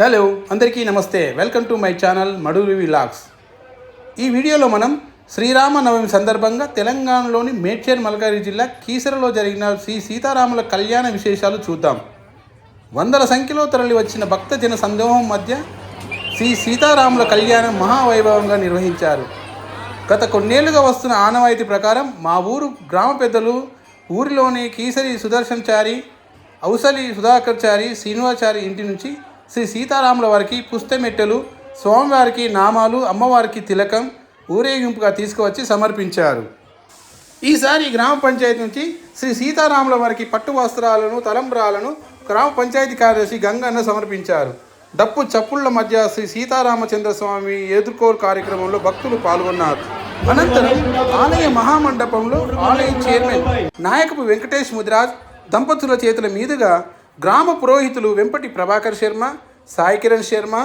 Hello అందరికీ నమస్తే. Welcome to my channel Maduri vlogs. ఈ వీడియోలో మనం శ్రీరామనవమి సందర్భంగా తెలంగాణలోని మేడ్చల్ మల్కాజ్గిరి జిల్లా కీసరలో జరిగిన శ్రీ సీతారాముల కళ్యాణ విశేషాలు చూద్దాం. వందల సంఖ్యలో తరలి వచ్చిన భక్తజన సందోహం మధ్య శ్రీ సీతారాముల కళ్యాణం మహావైభవంగా నిర్వహించారు. గత కొన్నేళ్లుగా వస్తున్న ఆనవాయితీ ప్రకారం మా ఊరు గ్రామ పెద్దలు ఊరిలోని కీసరి సుదర్శన్చారి, ఔసలి సుధాకర్చారి, శ్రీనివాచారి ఇంటి నుంచి శ్రీ సీతారాముల వారికి పుస్తమెట్టెలు, స్వామివారికి నామాలు, అమ్మవారికి తిలకం ఊరేగింపుగా తీసుకువచ్చి సమర్పించారు. ఈసారి గ్రామ పంచాయతీ నుంచి శ్రీ సీతారాముల వారికి పట్టు వస్త్రాలను, తలంబ్రాలను గ్రామ పంచాయతీ కార్యదర్శి గంగన్న సమర్పించారు. డప్పు చప్పుళ్ల మధ్య శ్రీ సీతారామచంద్రస్వామి ఎదుర్కోలు కార్యక్రమంలో భక్తులు పాల్గొన్నారు. అనంతరం ఆలయ మహామండపంలో ఆలయ చైర్మన్ నాయకపు వెంకటేష్ ముదిరాజ్ దంపతుల చేతుల మీదుగా గ్రామ పురోహితులు వెంపటి ప్రభాకర్ శర్మ, సాయి కిరణ్ శర్మ,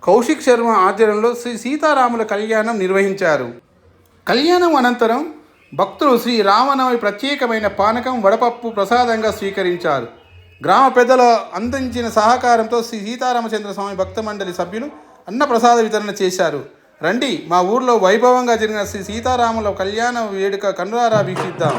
కౌశిక్ శర్మ ఆధ్వర్యంలో శ్రీ సీతారాముల కళ్యాణం నిర్వహించారు. కళ్యాణం అనంతరం భక్తులు శ్రీ రామనవమి ప్రత్యేకమైన పానకం, వడపప్పు ప్రసాదంగా స్వీకరించారు. గ్రామ పెద్దల అందించిన సహకారంతో శ్రీ సీతారామచంద్ర స్వామి భక్త మండలి సభ్యులు అన్న ప్రసాద వితరణ చేశారు. రండి, మా ఊర్లో వైభవంగా జరిగిన శ్రీ సీతారాముల కళ్యాణ వేడుక కనులారా వీక్షిద్దాం.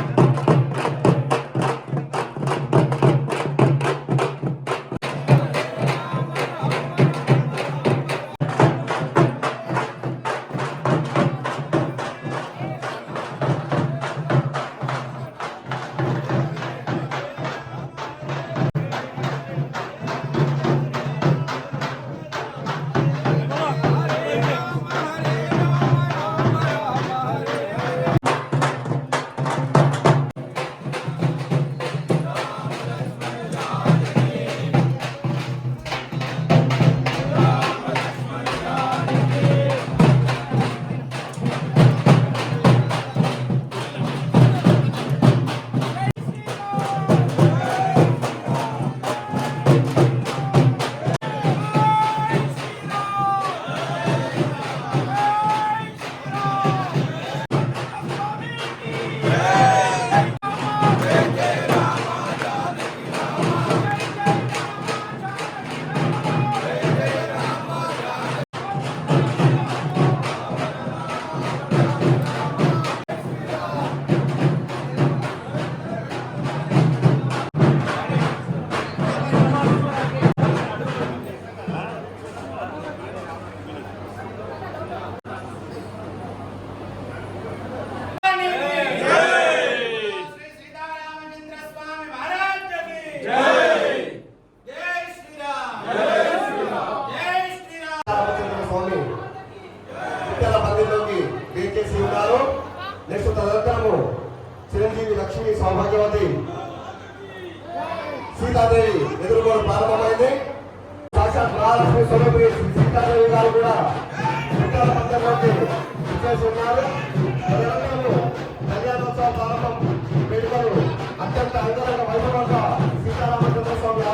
నెక్స్ట్ తదనంతరము చిరంజీవి లక్ష్మి సౌభాగ్యవతి సీతాదేవి ఎదుర్కోవడం ప్రారంభమైంది. సాక్షాత్ మహాలక్ష్మి స్వరూపి సీతాదేవి గారు కూడా మధ్యలోకి విచ్చేసి ఉన్నారు. తదనంతరము కళ్యాణోత్సవ ప్రారంభం వేడుకలు అత్యంత అంగరంగ వైభవంగా సీతారామచంద్ర స్వామి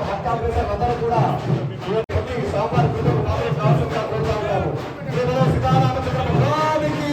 భక్తాందరూ కూడా సోమవారం అవసరంగా కోరుతా ఉంటారు. సీతారామచంద్ర స్వామికి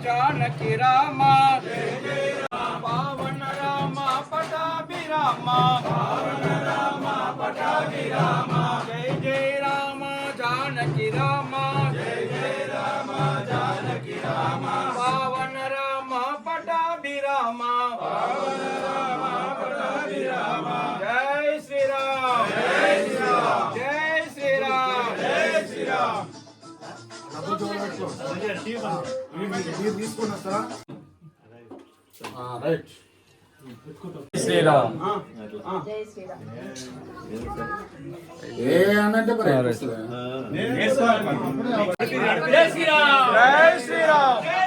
जानकी राम जय जय राम पावन राम पटाभिराम पावन राम पटाभिराम जय जय राम जानकी राम जय जय राम जानकी राम पावन राम पटाभिराम पावन राम पटाभिराम जय श्री राम जय श्री राम जय श्री राम जय श्री राम శ్రీరామ్ ఏ అనంటే జై శ్రీరామ్ జై శ్రీరామ్ జై శ్రీరామ్ జై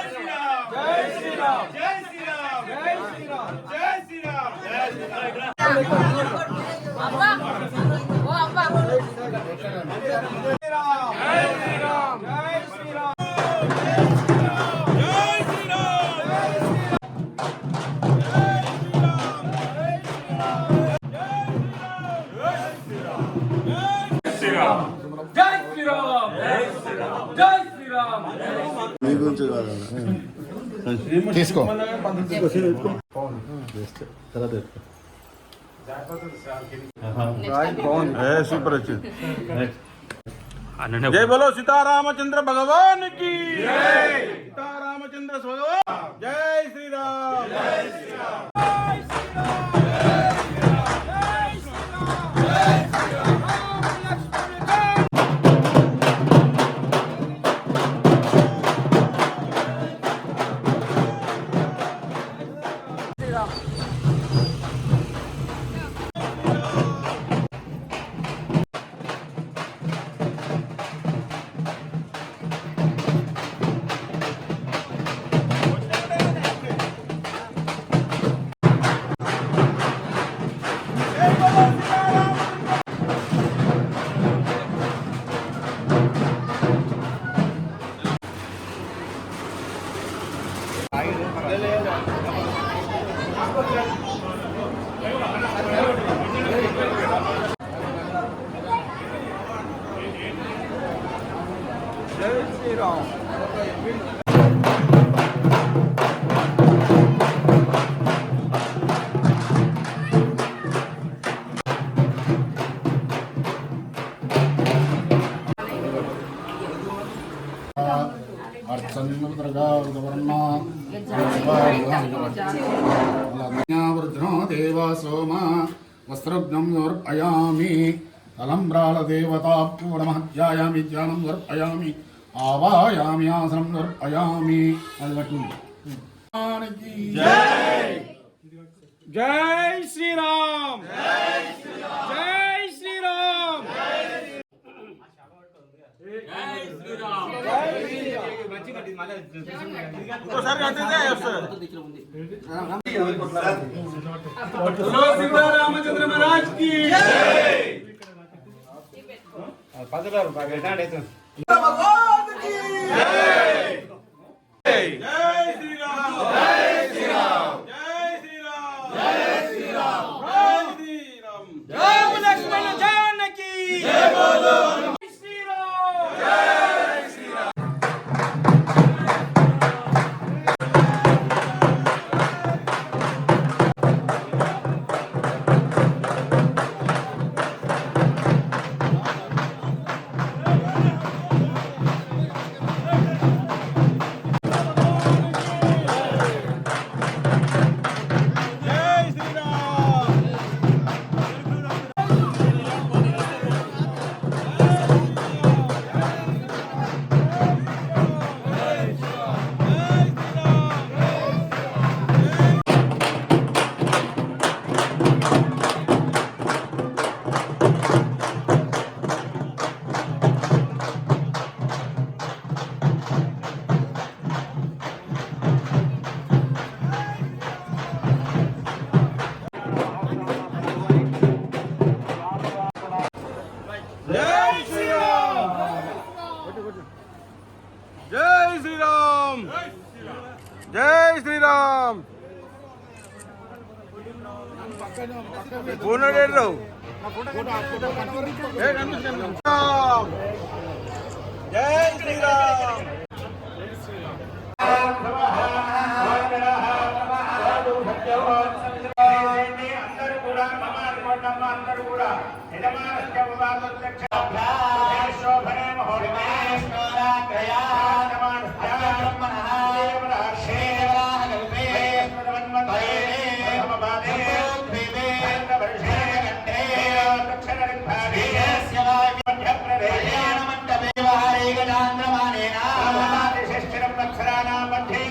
శ్రీరామ్ జై శ్రీరామ్ జై శ్రీరామ్ జై శ్రీరామ్ జై శ్రీరామ్ మీ గురించి కాదు. తీసుకో. సూపర్ వచ్చింది. జై బోలో సీతారామచంద్ర భగవాన్ కి జై. సీతారామచంద్ర భగవాన్ జై శ్రీరామ్. జై శ్రీరామ్. వృద్ధో దేవా సోమ వస్త్రఘ్నం సమర్పయామి తలంబ్రాళ దేవతాపూర్ణమహత్యాయామి ధ్యానం సమర్పయామి ఆవాయామి ఆసనం సమర్పయామి. అది పట్టుంది. జై శ్రీరామ్. జై శ్రీరామ్. సీతారామచంద్ర మహారాజ్ కి రామ లక్ష్మణ జానకి జై బోలో శ్రీరామ్. జై శ్రీరామ్. జై శ్రీరామ్. పూర్ణడేరు జై శ్రీరామ్. అందరూ కూడా అందరూ కూడా శోభనే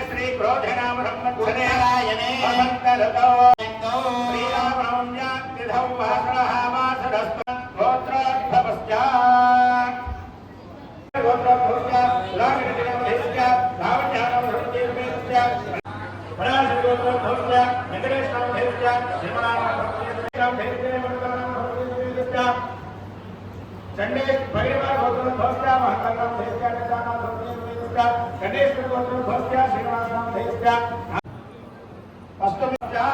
శ్రీ క్రోధనామ चंडे परिवार गोत्र भक्त्या महत्तम देशा निदाना देशा गणेश गोत्र भक्त्या श्रीनिवासम देशा अष्टमिजा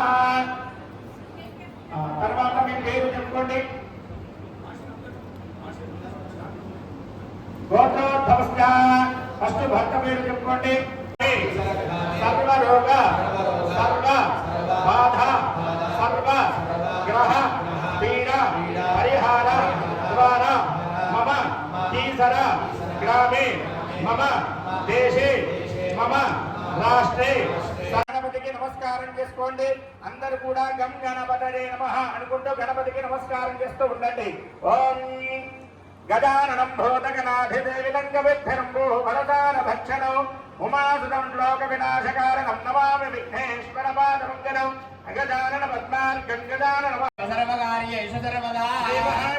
తర్వాత మీ పేరు చెప్పుకోండి గోత్రోద్భవస్య ఫస్ట్ భర్త పేరు చెప్పుకోండి. సర్వరోగ సర్వ బాధ సర్వ గ్రహ పీడ పరిహార ద్వారా మమ కీసర గ్రామే మమ దేశే మమ రాష్ట్రే. గణపతికి నమస్కారం చేసుకోండి. అందరూ కూడా గం గణపతయే నమః అనుకుంటూ గణపతికి నమస్కారం చేస్తూ ఉండండి. ఓం గజాననం భూతగణాధిదేవిలంగవిద్ధరంభో వరదాన భక్షణం ఉమాసుతం లోక వినాశకారణం నమామి విఘ్నేశ్వర పాదమంగళం. గజానన పద్మార్గం గజానన సర్వకార్యేషు సర్వదా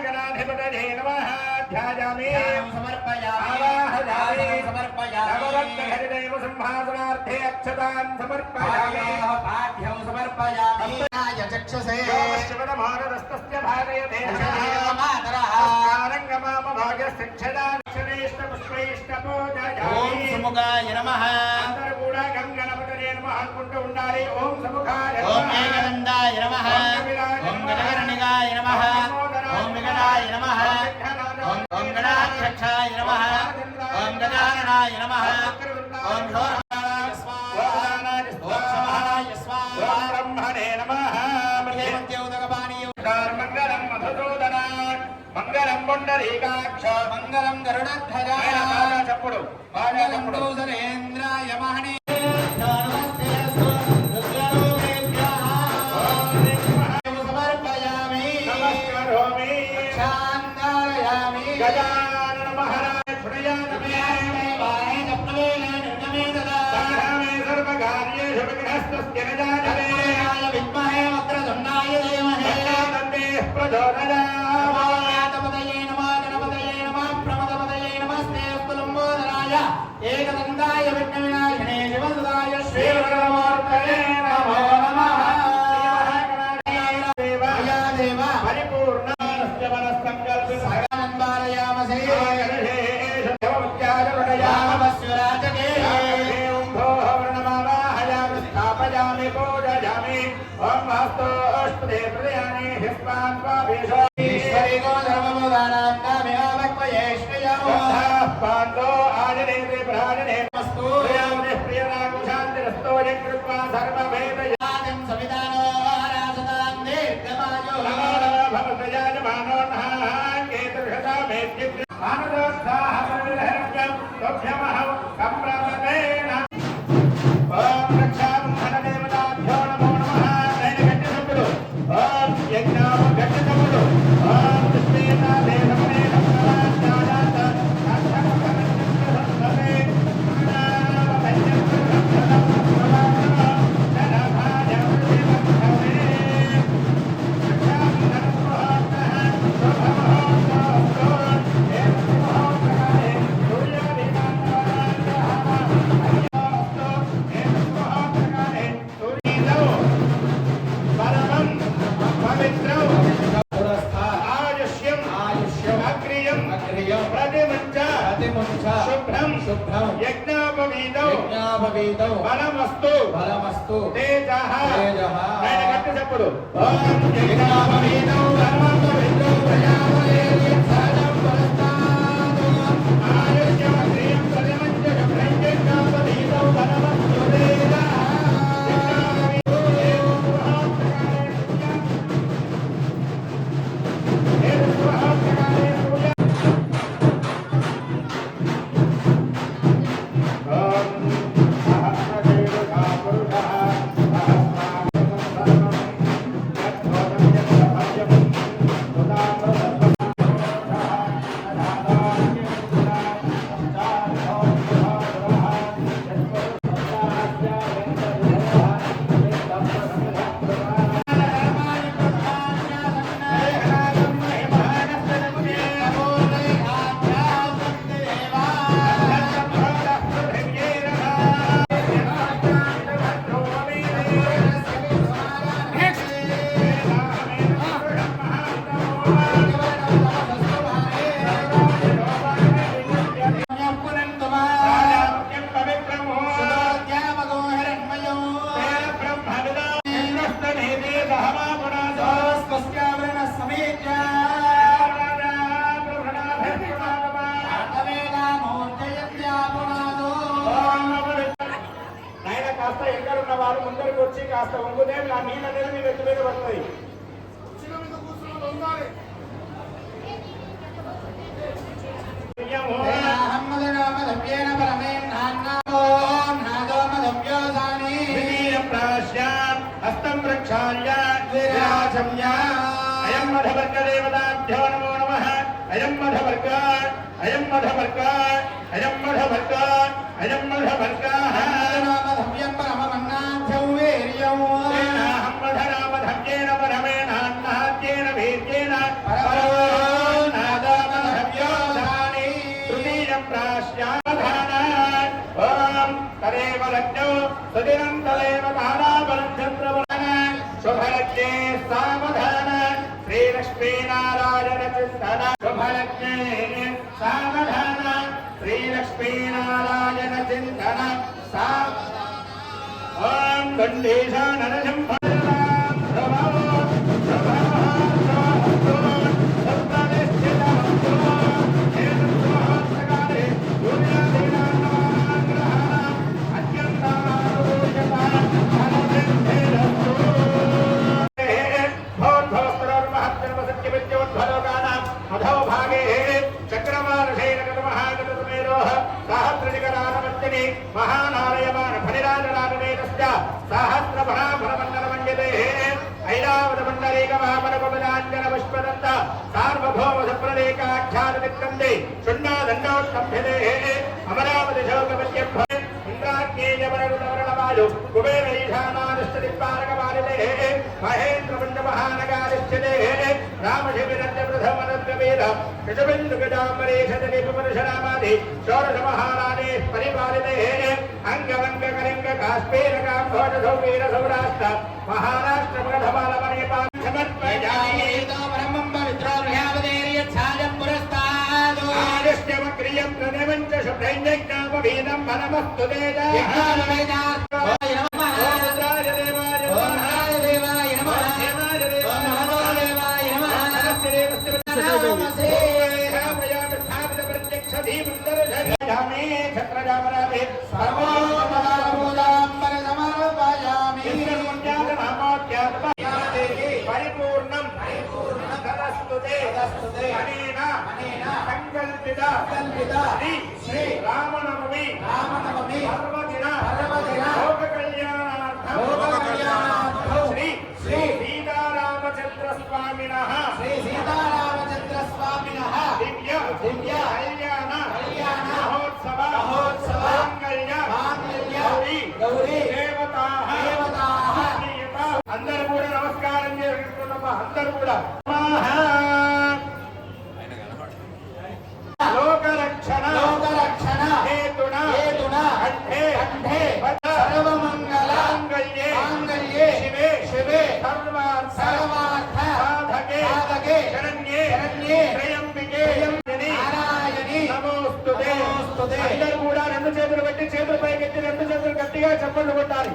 గణాధిపతయే నమః. ధ్యాయామి సమర్పయామి ఆవాహయామి సమర్పయామి నవరత్నహరిదేవ సింహాసనార్థే అక్షతాన్ సమర్పయామి పాఠ్యం సమర్పయామి చక్షసే శివనమానరస్తస్య భాగయతే మాతరః కారంగమామ భాగస్యక్షదాక్షరేష్ట పుష్పైష్ట పూజయామి. ఓం సముఖాయ నమః. అందరూ కూడా గం గణపతయే నమః అనుకుంటూ ఉండాలి. ఓం సముఖాయ నమః. ఓం ఏకదండాయ నమః. ఓం గజకర్ణికాయ నమః. ఓం వికటాయ నమః. ఓం గణాధ్యక్షాయ నమః. ఓం గజాననాయ నమః. ఓం శోరమాయ స్వాహా. ఓం సమానాయ స్వాహా. ఓం బ్రహ్మణే నమః. మంగళం మధుసూదనాన్ మంగళం పుండరీకాక్ష మంగళం గరుడధ్వజ. చెప్పుడు మంగళం సురేంద్రాయ మహణే. గజానన మహారాజ్ సర్వకార్యేషు విఘ్నస్తస్య గజాననే విద్మహే వక్రతుండాయ ధీమహి తన్నో ప్రచోదయాత్. గణపతయే నమః. గణపతయే నమః. ప్రమదపతయే నమస్తే లంబోదరాయ ఏకదండాయ విఘ్నవినాశినే శివసుదాయ శ్రీవరమూర్తయే నమో నమః. దేవ పరిపూర్ణ మనస్సంకల్పిత సగనందారయామసే దేవముఖ్యాజరుడయామస్వరాజకే వర్ణమావాహయామి స్థాపయామి పూజయామి. ఓం హస్తోష్పదే ప్రదయామి హిస్మాన్ స్వాభీషో ఈశ్వరీగో ధర్మబోధానాం నామేవక్వయేష్ణయామో పాండో ఆజనేతే ప్రాజనేమస్తు ప్రియామి ప్రియరాగు శాంతిరస్తో యకృత్వా సర్వవేదయాజం సవిధానో ఆరాసతాం దీర్ఘమాయో భవతయాజమానో కేతుర్షతా మేత్య మానదోత్సాహ పరిహర్యం తోభ్యమహం సంప్రమేణ. ఓం రక్షాబంధన దేవతాభ్యో నమో నమః. నైన గట్టి సభ్యుడు. ఓం యజ్ఞామ గట్టి సభ్యుడు. ఓం కృష్ణేన దేవమనే నమః. బలమస్తు బలమస్తు తేజః తేజః. ఆయన గట్టి చెప్పుడు. ఓం యజ్ఞాపవీతౌ బలమస్తు ప్రజాపతే సహజం పురస్తాతు ఆయుష్యం శ్రియం ప్రజమంజ ప్రజ్ఞాపవీతౌ బలమస్తు తేజః. వాళ్ళు ముందరికి వచ్చి కాస్త వంగుతే ఆ నీళ్ళు అనేది మీ ఎత్తు మీద పడుతుంది. హస్తం ప్రక్షాళ్య అయం మధవర్గ దేవతాభ్యో నమో నమః. అయం మధవర్గ అయం మధవర్గ అయం మధవర్గ అయం మధవర్గ హవ్యం పరమమన్నాభ్యం వీర్యం హం మధరామధవ్యేన పరమేణాన్నాద్యేన వీర్యేన పరమోన్నాదామధవ్యోధాని తృతీయం ప్రాశ్యాధాన ఓం తదేవ లగ్నౌ సుదినం తదేవ తారాబలం చంద్రవన శుభలగ్నే సావధాన శ్రీలక్ష్మీనారాయణ చింతన శుభలగ్నే సావధాన శ్రీలక్ష్మీనారాయణ చింతన ఓం దండేశానరజం మహానారాయణ ఫణిరాజరాజనేతస్య సహస్రభరాభరమండలమండితే ఐరావతమండలీకమహామనపమనాంజన పుష్పదత్త సార్వభౌమసప్రదేకాఖ్యాతవిక్రందే శున్నాదండోత్తంభ్యతే అమరావతి శోకవత్యం ఇంద్రాజ్ఞేయవరణవరణవాయు కుబేర ఈశానాదిష్టదిక్పాలకపాలితే మహేంద్రపుంజమహానగాదిశ్యతే రామశిబిరజమృధమనద్గవీర కృషబిందుగజాంబరీషదలిపురుషరామాది షోడశమహారాణే పరిపాలితే అంగవంగకలింగ కాశ్మీరకాంభోజసౌవీర సౌరాష్ట్ర మహారాష్ట్ర ప్రథమాలమనేపాల్ సమర్పయామి బ్రహ్మం పవిత్రోర్యావదేర్యఛాయం పురస్తాద్ ఆదిష్ట్యమక్రియం ప్రదేవంచ శుభ్రైజ్ఞాపవీదం ఫలమస్తు తేజః పరిపూర్ణం సంకల్పిత శ్రీ రామనవమి పర్వదిన లోక కళ్యాణార్థం శ్రీ శ్రీ సీతారామచంద్ర స్వామినః దివ్య కళ్యాణ మహోత్సవ మాంగళ్య గౌరీ దేవతాః అందరూ కూడా నమస్కారం చేసుకుంటున్నామా? అందరూ కూడా లోకరక్షణ హేతున కంఠే సర్వమంగళ మాంగళ్యే శివే సర్వార్థ సాధకే శరణ్యే త్రయంబికే నారాయణి నమోస్తుతే. అందరూ కూడా రెండు చేతులు పెట్టి చేతులు పైకెత్తి రెండు చేతులు గట్టిగా చప్పట్లు కొట్టాలి.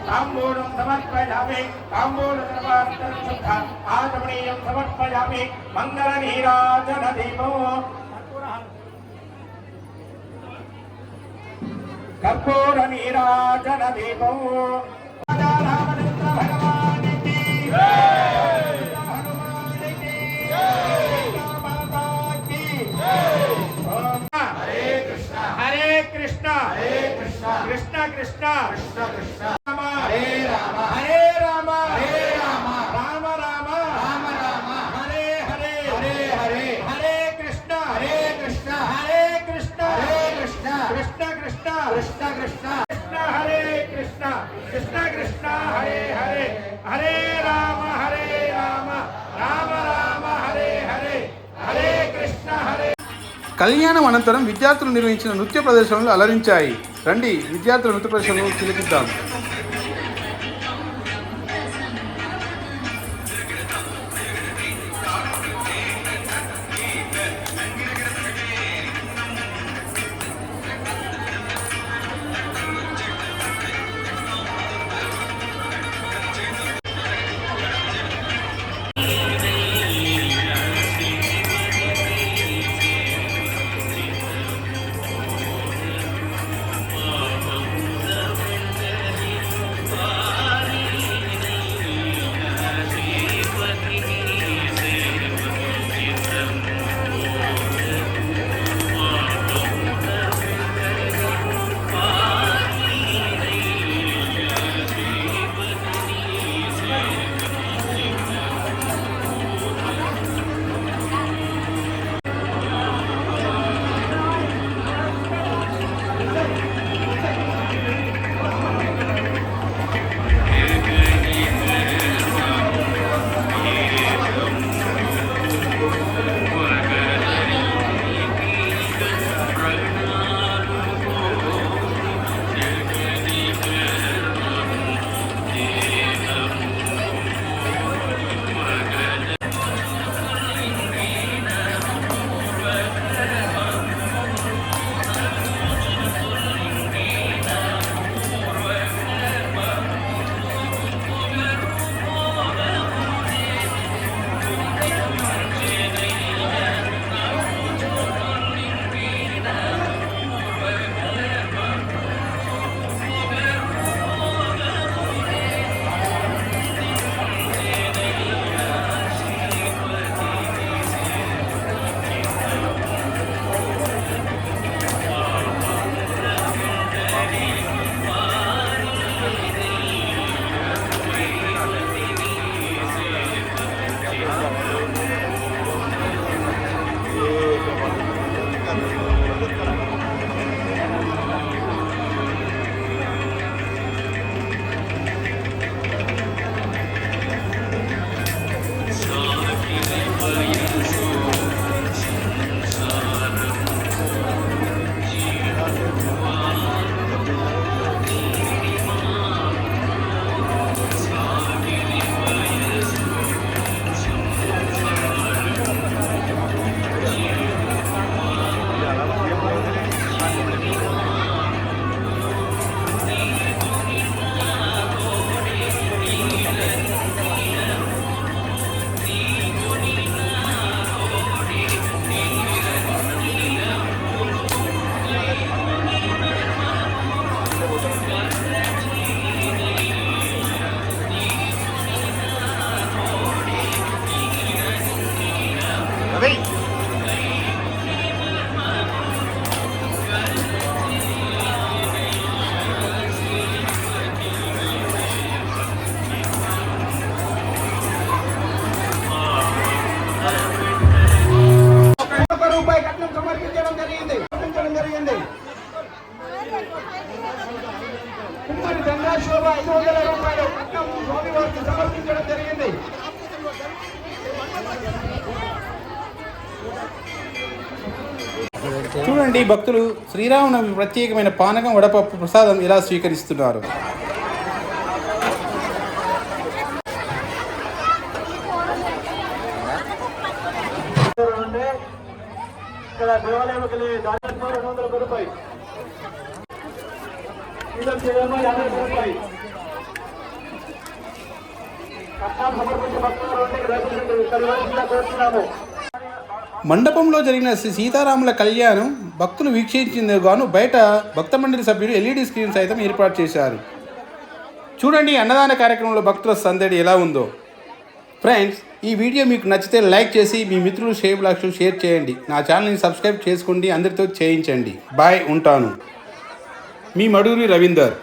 తాంబూలం సమర్పయామి. తాంబూలం ఆచమనీయం సమర్పయామి మంగళ నీరాజన దీపో కర్పూర నీరాజన దీపో రామచంద్ర భగవానికి హనుమానికి మాతాకి హరే కృష్ణ హరే కృష్ణ హరే కృష్ణ కృష్ణ కృష్ణ కృష్ణ కృష్ణ హరే రామ హరే రామ హరే రామ రామ రామ రామ రామ హరే హరే హరే హరే హరే కృష్ణ హరే కృష్ణ హరే కృష్ణ హరే కృష్ణ కృష్ణ కృష్ణ కృష్ణ కృష్ణ కృష్ణ హరే కృష్ణ కృష్ణ కృష్ణ హరే హరే హరే రామ రామ రామ హరే హరే హరే కృష్ణ హరే. కళ్యాణం అనంతరం విద్యార్థులు నిర్వహించిన నృత్య ప్రదర్శనలు అలరించాయి. రండి విద్యార్థుల నృత్య ప్రదర్శనలు తిలకిద్దాం. కుమ్మరి చంద్రాశోభ 500 రూపాయలు కట్నం స్వామివారికి సమర్పించడం జరిగింది. చూడండి భక్తులు శ్రీరామనవమి ప్రత్యేకమైన పానకం వడపప్పు ప్రసాదం ఎలా స్వీకరిస్తున్నారు. ఇక్కడ దేవాలయంకి దాదాపు 200 రూపాయలు, 50 రూపాయలు, కష్టాలు సమర్పించే భక్తులు ఉంటే ఇక్కడ కోరుతున్నాము. మండపంలో జరిగిన శ్రీ సీతారాముల కళ్యాణం భక్తులు వీక్షించేందుకు గాను బయట భక్త మండలి సభ్యులు ఎల్ఈడి స్క్రీన్ సైతం ఏర్పాటు చేశారు. చూడండి అన్నదాన కార్యక్రమంలో భక్తుల సందడి ఎలా ఉందో. ఫ్రెండ్స్, ఈ వీడియో మీకు నచ్చితే లైక్ చేసి మీ మిత్రులు శ్రేయోభిలాషులు షేర్ చేయండి. నా ఛానల్ని సబ్స్క్రైబ్ చేసుకోండి, అందరితో చేయించండి. బాయ్, ఉంటాను. మీ మడూరి రవీందర్.